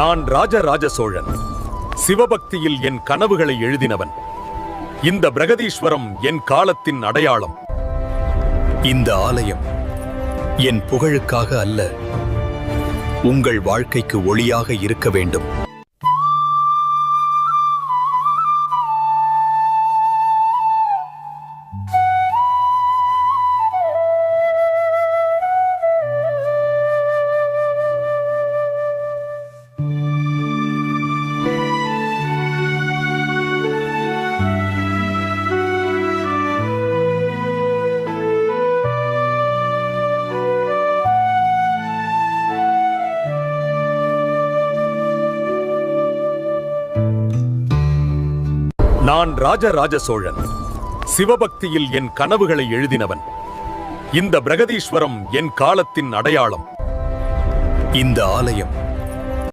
நான் ராஜராஜ சோழன். சிவபக்தியில் என் கனவுகளை எழுதினவன். இந்த பிரகதீஸ்வரம் என் காலத்தின் அடையாளம். இந்த ஆலயம் என் புகழுக்காக அல்ல, உங்கள் வாழ்க்கைக்கு ஒளியாக இருக்க வேண்டும். நான் ராஜராஜ சோழன். சிவபக்தியில் என் கனவுகளை எழுதினவன். இந்த பிரகதீஸ்வரம் என் காலத்தின் அடையாளம். இந்த ஆலயம்